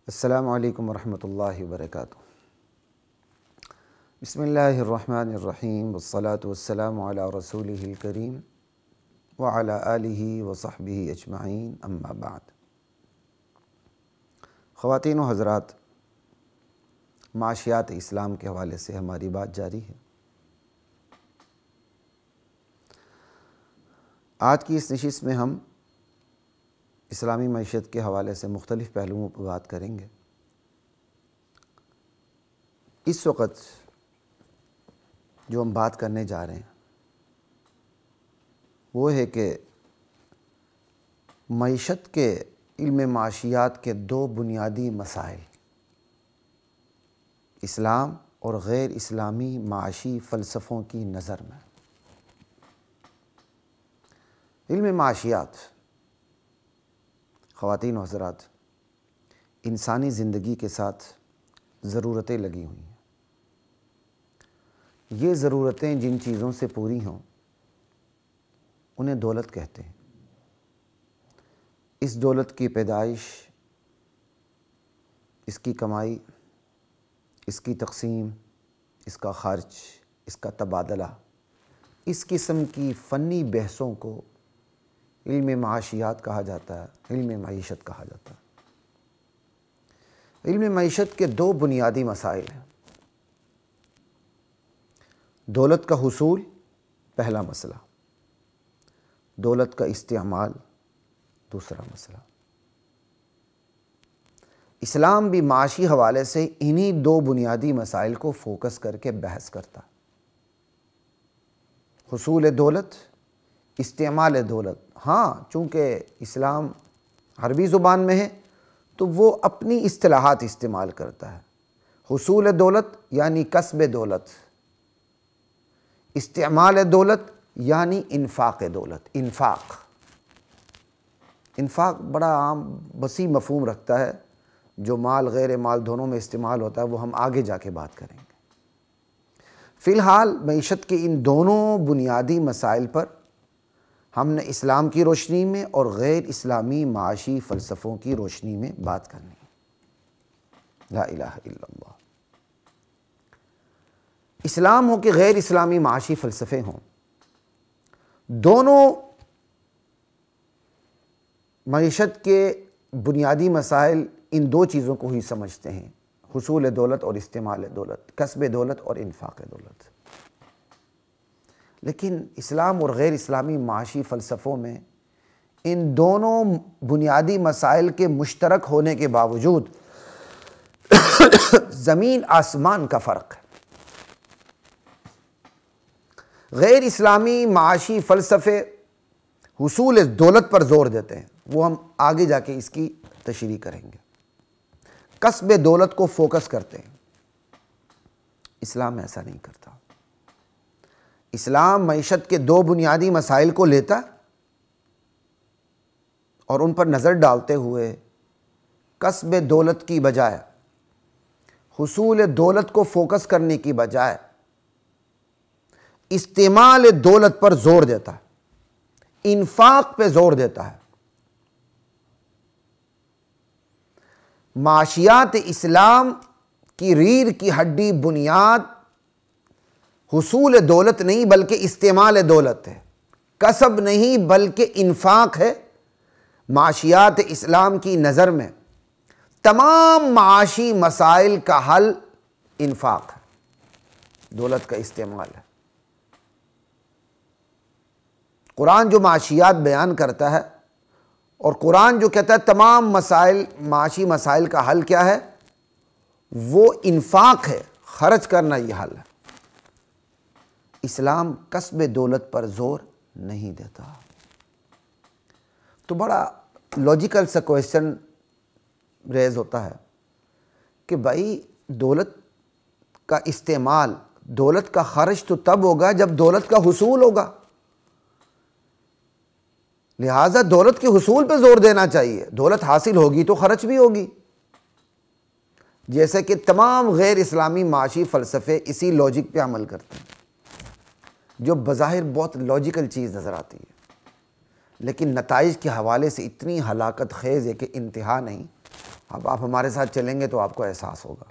السلام علیکم ورحمۃ اللہ وبرکاتہ۔ بسم اللہ الرحمن الرحیم والصلاة والسلام علی رسولہ الکریم وعلی آلہ وصحبہ اجمعین، اما بعد۔ خواتین و حضرات، معاشیات اسلام کے حوالے سے ہماری بات جاری ہے۔ آج کی اس نشست میں ہم اسلامی معیشت کے حوالے سے مختلف پہلوؤں پر بات کریں گے۔ اس وقت جو ہم بات کرنے جا رہے ہیں وہ ہے کہ معیشت کے علم معاشیات کے دو بنیادی مسائل، اسلام اور غیر اسلامی معاشی فلسفوں کی نظر میں۔ علم معاشیات، خواتین و حضرات، انسانی زندگی کے ساتھ ضرورتیں لگی ہوئی ہیں۔ یہ ضرورتیں جن چیزوں سے پوری ہوں انہیں دولت کہتے ہیں۔ اس دولت کی پیدائش، اس کی کمائی، اس کی تقسیم، اس کا خرچ، اس کا تبادلہ، اس قسم کی فنی بحثوں کو علم معاشیات کہا جاتا ہے، علم معیشت کہا جاتا ہے۔ علم معیشت کے دو بنیادی مسائل ہیں۔ دولت کا حصول پہلا مسئلہ، دولت کا استعمال دوسرا مسئلہ۔ اسلام بھی معاشی حوالے سے انہی دو بنیادی مسائل کو فوکس کر کے بحث کرتا ہے۔ حصول دولت، استعمال دولت۔ ہاں، چونکہ اسلام عربی زبان میں ہے تو وہ اپنی اصطلاحات استعمال کرتا ہے۔ حصول دولت یعنی کسب دولت، استعمال دولت یعنی انفاق دولت۔ انفاق بڑا عام وسیع مفہوم رکھتا ہے، جو مال غیر مال دونوں میں استعمال ہوتا ہے، وہ ہم آگے جا کے بات کریں گے۔ فی الحال معیشت کے ان دونوں بنیادی مسائل پر ہم نے اسلام کی روشنی میں اور غیر اسلامی معاشی فلسفوں کی روشنی میں بات کرنی ہے۔ لا الہ الا اللہ۔ اسلام ہو کہ غیر اسلامی معاشی فلسفے ہوں، دونوں معیشت کے بنیادی مسائل ان دو چیزوں کو ہی سمجھتے ہیں، حصول دولت اور استعمال دولت، کسب دولت اور انفاق دولت۔ لیکن اسلام اور غیر اسلامی معاشی فلسفوں میں ان دونوں بنیادی مسائل کے مشترک ہونے کے باوجود زمین آسمان کا فرق ہے۔ غیر اسلامی معاشی فلسفے حصول دولت پر زور دیتے ہیں، وہ ہم آگے جا کے اس کی تشریح کریں گے۔ کسب دولت کو فوکس کرتے ہیں۔ اسلام ایسا نہیں کرتا۔ اسلام معیشت کے دو بنیادی مسائل کو لیتا اور ان پر نظر ڈالتے ہوئے کسب دولت کی بجائے، حصول دولت کو فوکس کرنے کی بجائے استعمال دولت پر زور دیتا ہے، انفاق پہ زور دیتا ہے۔ معاشیات اسلام کی ریڑھ کی ہڈی بنیاد حصول دولت نہیں بلکہ استعمال دولت ہے، کسب نہیں بلکہ انفاق ہے۔ معاشیات اسلام کی نظر میں تمام معاشی مسائل کا حل انفاق ہے، دولت کا استعمال ہے۔ قرآن جو معاشیات بیان کرتا ہے اور قرآن جو کہتا ہے تمام مسائل، معاشی مسائل کا حل کیا ہے، وہ انفاق ہے، خرچ کرنا یہ حل ہے۔ اسلام کسب دولت پر زور نہیں دیتا۔ تو بڑا لاجیکل سا کویسچن ریز ہوتا ہے کہ بھائی دولت کا استعمال، دولت کا خرچ تو تب ہوگا جب دولت کا حصول ہوگا، لہٰذا دولت کے حصول پہ زور دینا چاہیے۔ دولت حاصل ہوگی تو خرچ بھی ہوگی۔ جیسے کہ تمام غیر اسلامی معاشی فلسفے اسی لاجک پہ عمل کرتے ہیں، جو بظاہر بہت لاجیکل چیز نظر آتی ہے، لیکن نتائج کے حوالے سے اتنی ہلاکت خیز ہے کہ انتہا نہیں۔ اب آپ ہمارے ساتھ چلیں گے تو آپ کو احساس ہوگا۔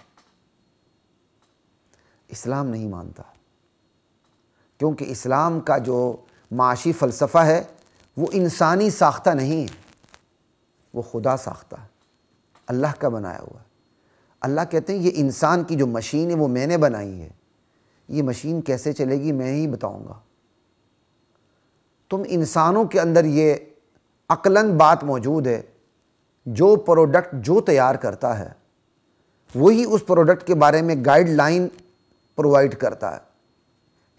اسلام نہیں مانتا، کیونکہ اسلام کا جو معاشی فلسفہ ہے وہ انسانی ساختہ نہیں ہے، وہ خدا ساختہ ہے، اللہ کا بنایا ہوا ہے۔ اللہ کہتے ہیں یہ انسان کی جو مشین ہے وہ میں نے بنائی ہے، یہ مشین کیسے چلے گی میں ہی بتاؤں گا۔ تم انسانوں کے اندر یہ عقلاً بات موجود ہے، جو پروڈکٹ جو تیار کرتا ہے وہی اس پروڈکٹ کے بارے میں گائیڈ لائن پرووائڈ کرتا ہے،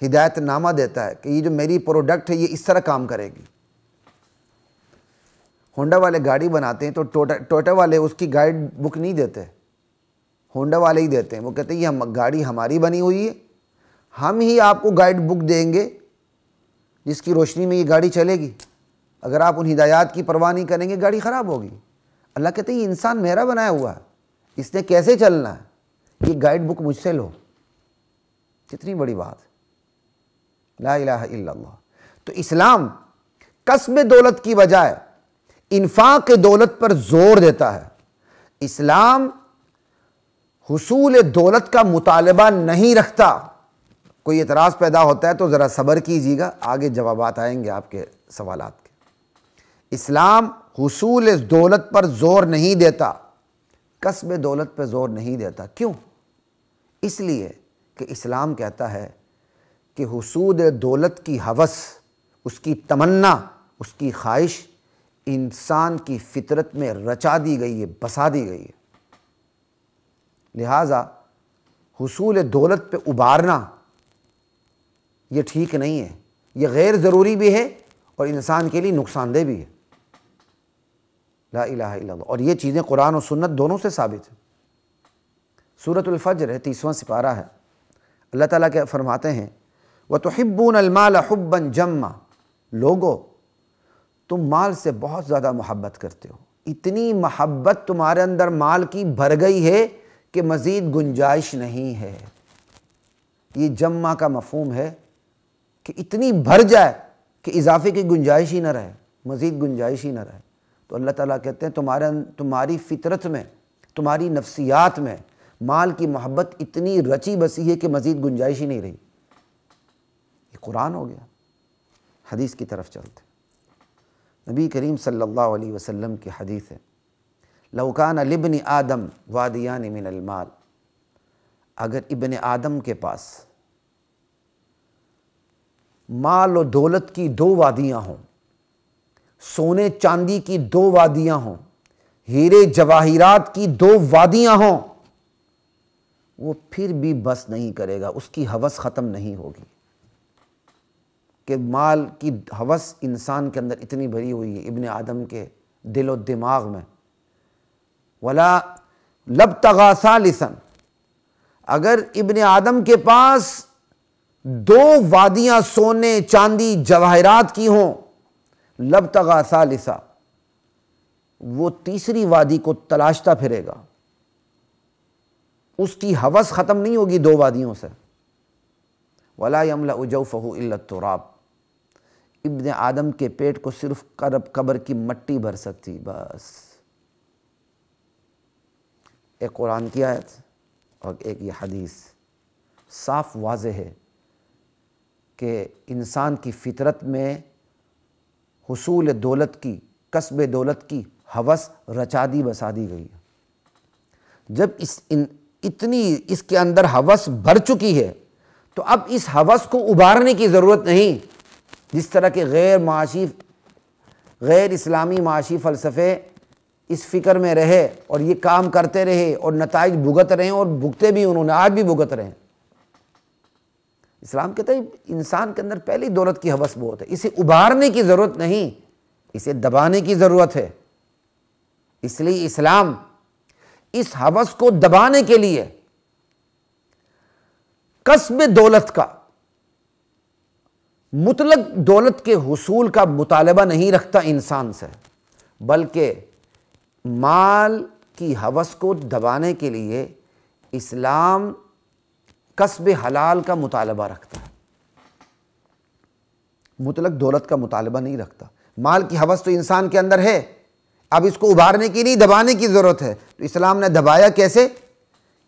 ہدایت نامہ دیتا ہے کہ یہ جو میری پروڈکٹ ہے یہ اس طرح کام کرے گی۔ ہونڈا والے گاڑی بناتے ہیں تو ٹوٹا والے اس کی گائیڈ بک نہیں دیتے، ہونڈا والے ہی دیتے ہیں۔ وہ کہتے ہیں یہ گاڑی ہماری بنی ہوئی ہے، ہم ہی آپ کو گائیڈ بک دیں گے جس کی روشنی میں یہ گاڑی چلے گی۔ اگر آپ ان ہدایات کی پرواہ نہیں کریں گے گاڑی خراب ہوگی۔ اللہ کہتے ہیں یہ انسان میرا بنایا ہوا ہے، اس نے کیسے چلنا ہے یہ گائیڈ بک مجھ سے لو۔ کتنی بڑی بات ہے، لا الہ الا اللہ۔ تو اسلام کسب دولت کی بجائے انفاق دولت پر زور دیتا ہے۔ اسلام حصول دولت کا مطالبہ نہیں رکھتا۔ کوئی اعتراض پیدا ہوتا ہے تو ذرا صبر کیجیے گا، آگے جوابات آئیں گے آپ کے سوالات کے۔ اسلام حصول دولت پر زور نہیں دیتا، کسب دولت پر زور نہیں دیتا۔ کیوں؟ اس لیے کہ اسلام کہتا ہے کہ حصول دولت کی ہوس، اس کی تمنا، اس کی خواہش انسان کی فطرت میں رچا دی گئی ہے، بسا دی گئی ہے۔ لہٰذا حصول دولت پہ ابھارنا یہ ٹھیک نہیں ہے، یہ غیر ضروری بھی ہے اور انسان کے لیے نقصان دہ بھی ہے۔ لا الہ الا اللہ۔ اور یہ چیزیں قرآن و سنت دونوں سے ثابت ہیں۔ سورۃ الفجر ہے، 30واں سپارہ ہے، اللہ تعالیٰ کے فرماتے ہیں وَتُحِبُّونَ الْمَالَ حُبًّا جَمًّا، لوگو تم مال سے بہت زیادہ محبت کرتے ہو، اتنی محبت تمہارے اندر مال کی بھر گئی ہے کہ مزید گنجائش نہیں ہے۔ یہ جمع کا مفہوم ہے کہ اتنی بھر جائے کہ اضافے کی گنجائش ہی نہ رہے، مزید گنجائش ہی نہ رہے۔ تو اللہ تعالیٰ کہتے ہیں تمہاری فطرت میں، تمہاری نفسیات میں مال کی محبت اتنی رچی بسی ہے کہ مزید گنجائش ہی نہیں رہی۔ یہ قرآن ہو گیا۔ حدیث کی طرف چلتے، نبی کریم صلی اللہ علیہ وسلم کی حدیث ہے لو کان لابن آدم وادیان من المال، اگر ابن آدم کے پاس مال و دولت کی دو وادیاں ہوں، سونے چاندی کی دو وادیاں ہوں، ہیرے جواہرات کی دو وادیاں ہوں، وہ پھر بھی بس نہیں کرے گا، اس کی ہوس ختم نہیں ہوگی۔ کہ مال کی ہوس انسان کے اندر اتنی بھری ہوئی ہے، ابن آدم کے دل و دماغ میں۔ ولا لابتغى ثالثا، اگر ابن آدم کے پاس دو وادیاں سونے چاندی جواہرات کی ہوں، لابتغى ثالثا، وہ تیسری وادی کو تلاشتا پھرے گا، اس کی ہوس ختم نہیں ہوگی دو وادیوں سے۔ ولا يملأ جوفه الا التراب، ابن آدم کے پیٹ کو صرف قبر کی مٹی بھر سکتی، بس۔ ایک قرآن کی آیت اور ایک یہ حدیث صاف واضح ہے کہ انسان کی فطرت میں حصول دولت کی، کسب دولت کی ہوس رچا دی بسا دی گئی ہے۔ جب اتنی اس کے اندر ہوس بھر چکی ہے تو اب اس ہوس کو ابھارنے کی ضرورت نہیں۔ جس طرح کے غیر اسلامی معاشی فلسفے اس فکر میں رہے اور یہ کام کرتے رہے اور نتائج بھگت رہے ہیں، اور بھگتے بھی انہوں نے، آج بھی بھگت رہے ہیں۔ اسلام کہتا ہے انسان کے اندر پہلی دولت کی ہوس بہت ہے، اسے ابھارنے کی ضرورت نہیں، اسے دبانے کی ضرورت ہے۔ اس لیے اسلام اس ہوس کو دبانے کے لیے کسب دولت کا، مطلق دولت کے حصول کا مطالبہ نہیں رکھتا انسان سے، بلکہ مال کی ہوس کو دبانے کے لیے اسلام کسب حلال کا مطالبہ رکھتا ہے، مطلق دولت کا مطالبہ نہیں رکھتا۔ مال کی ہوس تو انسان کے اندر ہے، اب اس کو ابھارنے کی نہیں دبانے کی ضرورت ہے. تو اسلام نے دبایا کیسے؟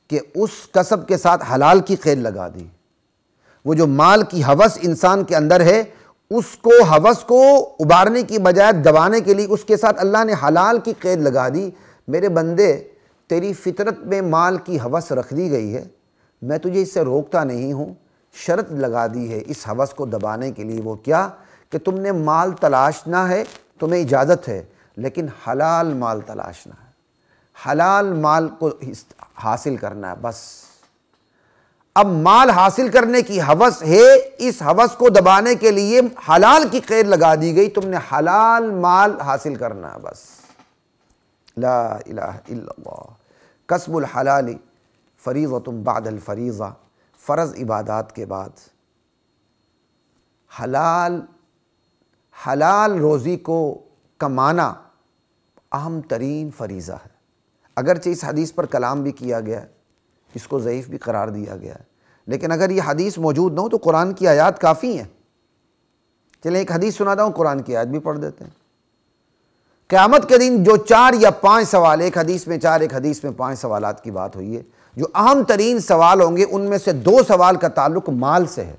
کہ اس کسب کے ساتھ حلال کی قید لگا دی. وہ جو مال کی ہوس انسان کے اندر ہے اس کو ہوس کو ابھارنے کی بجائے دبانے کے لیے اس کے ساتھ اللہ نے حلال کی قید لگا دی. میرے بندے تیری فطرت میں مال کی ہوس رکھ دی گئی ہے، میں تجھے اس سے روکتا نہیں ہوں، شرط لگا دی ہے اس ہوس کو دبانے کے لیے. وہ کیا؟ کہ تم نے مال تلاشنا ہے، تمہیں اجازت ہے، لیکن حلال مال تلاشنا ہے، حلال مال کو حاصل کرنا ہے بس. اب مال حاصل کرنے کی ہوس ہے، اس ہوس کو دبانے کے لیے حلال کی قید لگا دی گئی. تم نے حلال مال حاصل کرنا ہے بس. لا الہ الا اللہ. کسب الحلال فریضۃ بعد الفریضہ. فرض عبادات کے بعد حلال روزی کو کمانا اہم ترین فریضہ ہے. اگرچہ اس حدیث پر کلام بھی کیا گیا ہے، اس کو ضعیف بھی قرار دیا گیا ہے، لیکن اگر یہ حدیث موجود نہ ہو تو قرآن کی آیات کافی ہیں. چلیں ایک حدیث سناتا ہوں، قرآن کی آیت بھی پڑھ دیتے ہیں. قیامت کے دن جو 4 یا 5 سوال، ایک حدیث میں 4 ایک حدیث میں 5 سوالات کی بات ہوئی ہے، جو اہم ترین سوال ہوں گے ان میں سے 2 سوال کا تعلق مال سے ہے.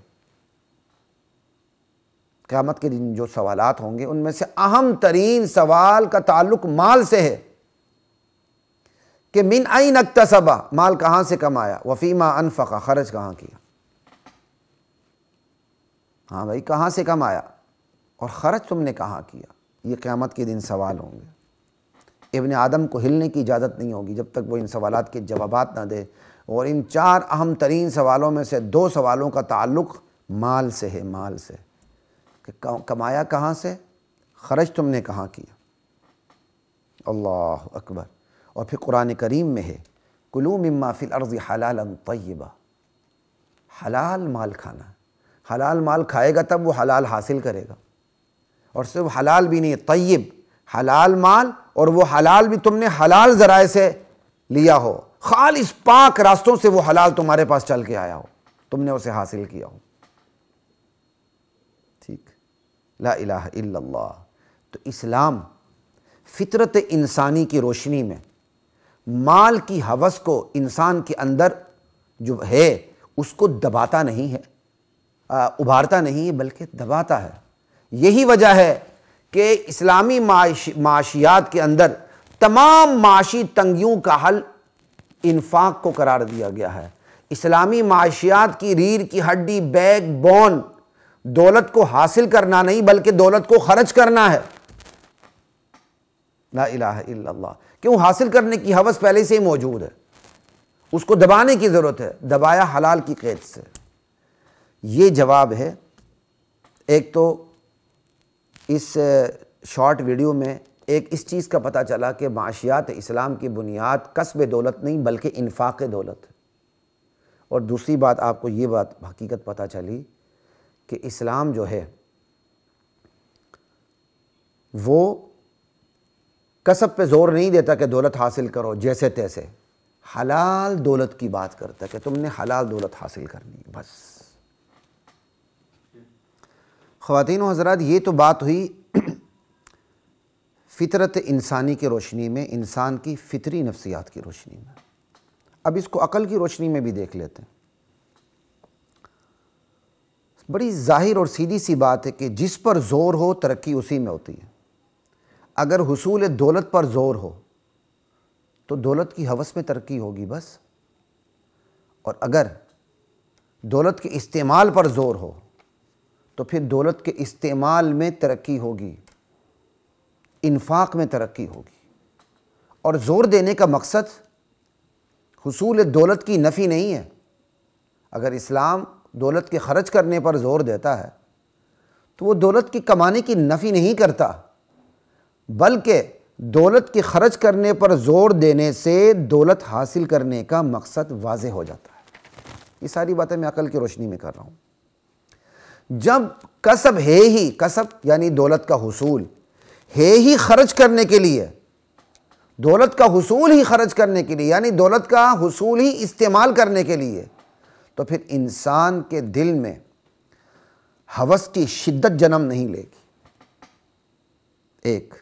قیامت کے دن جو سوالات ہوں گے ان میں سے اہم ترین سوال کا تعلق مال سے ہے کہ من این اکتسب، مال کہاں سے کمایا، وفیما انفق، خرچ کہاں کیا. ہاں بھائی کہاں سے کمایا اور خرچ تم نے کہاں کیا. یہ قیامت کے دن سوال ہوں گے. ابن آدم کو ہلنے کی اجازت نہیں ہوگی جب تک وہ ان سوالات کے جوابات نہ دے. اور ان 4 اہم ترین سوالوں میں سے 2 سوالوں کا تعلق مال سے ہے. مال سے کہ کمایا کہاں سے، خرچ تم نے کہاں کیا. اللہ اکبر. اور پھر قرآن کریم میں ہے کلوا مما فی الارض حلالا طیبا. حلال مال کھانا ہے. حلال مال کھائے گا تب وہ حلال حاصل کرے گا. اور صرف حلال بھی نہیں، طیب، حلال مال، اور وہ حلال بھی تم نے حلال ذرائع سے لیا ہو، خالص پاک راستوں سے وہ حلال تمہارے پاس چل کے آیا ہو، تم نے اسے حاصل کیا ہو. ٹھیک. لا الہ الا اللہ. تو اسلام فطرت انسانی کی روشنی میں مال کی ہوس کو انسان کے اندر جو ہے اس کو دباتا نہیں ہے، ابھارتا نہیں ہے، بلکہ دباتا ہے. یہی وجہ ہے کہ اسلامی معاشیات کے اندر تمام معاشی تنگیوں کا حل انفاق کو قرار دیا گیا ہے. اسلامی معاشیات کی ریڑھ کی ہڈی، بیک بون دولت کو حاصل کرنا نہیں بلکہ دولت کو خرچ کرنا ہے. لا الہ الا اللہ. کیوں؟ حاصل کرنے کی ہوس پہلے سے ہی موجود ہے، اس کو دبانے کی ضرورت ہے. دبایا حلال کی قید سے. یہ جواب ہے. ایک تو اس شارٹ ویڈیو میں ایک اس چیز کا پتہ چلا کہ معاشیات اسلام کی بنیاد کسب دولت نہیں بلکہ انفاق دولت ہے. اور دوسری بات آپ کو یہ بات حقیقت پتہ چلی کہ اسلام جو ہے وہ کسب پہ زور نہیں دیتا کہ دولت حاصل کرو جیسے تیسے. حلال دولت کی بات کرتا ہے کہ تم نے حلال دولت حاصل کرنی ہے بس. خواتین و حضرات، یہ تو بات ہوئی فطرت انسانی کی روشنی میں، انسان کی فطری نفسیات کی روشنی میں. اب اس کو عقل کی روشنی میں بھی دیکھ لیتے ہیں. بڑی ظاہر اور سیدھی سی بات ہے کہ جس پر زور ہو ترقی اسی میں ہوتی ہے. اگر حصول دولت پر زور ہو تو دولت کی ہوس میں ترقی ہوگی بس. اور اگر دولت کے استعمال پر زور ہو تو پھر دولت کے استعمال میں ترقی ہوگی، انفاق میں ترقی ہوگی. اور زور دینے کا مقصد حصول دولت کی نفی نہیں ہے. اگر اسلام دولت کے خرچ کرنے پر زور دیتا ہے تو وہ دولت کی کمانے کی نفی نہیں کرتا، بلکہ دولت کے خرچ کرنے پر زور دینے سے دولت حاصل کرنے کا مقصد واضح ہو جاتا ہے. یہ ساری باتیں میں عقل کی روشنی میں کر رہا ہوں. جب کسب ہے ہی، کسب یعنی دولت کا حصول ہے ہی خرچ کرنے کے لیے، دولت کا حصول ہی خرچ کرنے کے لیے یعنی دولت کا حصول ہی استعمال کرنے کے لیے، تو پھر انسان کے دل میں ہوس کی شدت جنم نہیں لے گی. ایک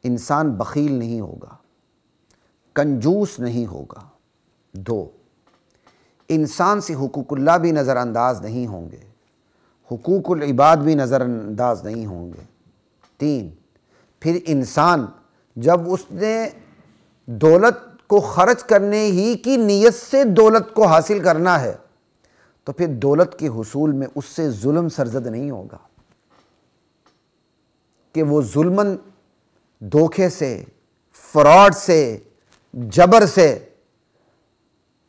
انسان بخیل نہیں ہوگا، کنجوس نہیں ہوگا۔ 2، انسان سے حقوق اللہ بھی نظر انداز نہیں ہوں گے، حقوق العباد بھی نظر انداز نہیں ہوں گے۔ 3، پھر انسان جب اس نے دولت کو خرچ کرنے ہی کی نیت سے دولت کو حاصل کرنا ہے تو پھر دولت کے حصول میں اس سے ظلم سرزد نہیں ہوگا کہ وہ ظلماً دھوکے سے، فراڈ سے، جبر سے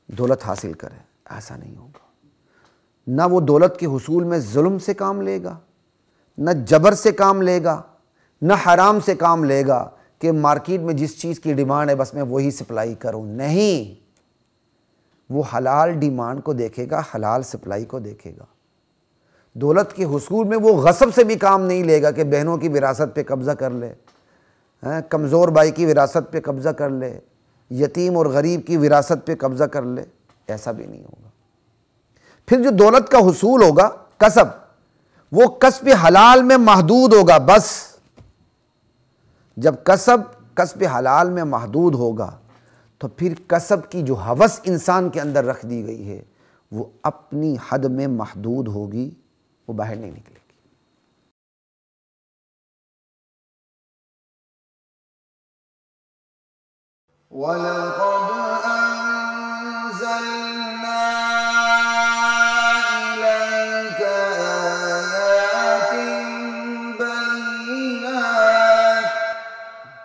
دولت حاصل کرے، ایسا نہیں ہوگا۔ نہ وہ دولت کے حصول میں ظلم سے کام لے گا، نہ جبر سے کام لے گا، نہ حرام سے کام لے گا کہ مارکیٹ میں جس چیز کی ڈیمانڈ ہے بس میں وہی سپلائی کروں۔ نہیں، وہ حلال ڈیمانڈ کو دیکھے گا، حلال سپلائی کو دیکھے گا۔ دولت کے حصول میں وہ غصب سے بھی کام نہیں لے گا کہ بہنوں کی وراثت پہ قبضہ کر لے، کمزور بھائی کی وراثت پہ قبضہ کر لے، یتیم اور غریب کی وراثت پہ قبضہ کر لے، ایسا بھی نہیں ہوگا۔ پھر جو دولت کا حصول ہوگا کسب، وہ کسب حلال میں محدود ہوگا۔ بس جب کسب حلال میں محدود ہوگا تو پھر کسب کی جو ہوس انسان کے اندر رکھ دی گئی ہے وہ اپنی حد میں محدود ہوگی، وہ باہر نہیں نکلے گی۔ وَلَقَدْ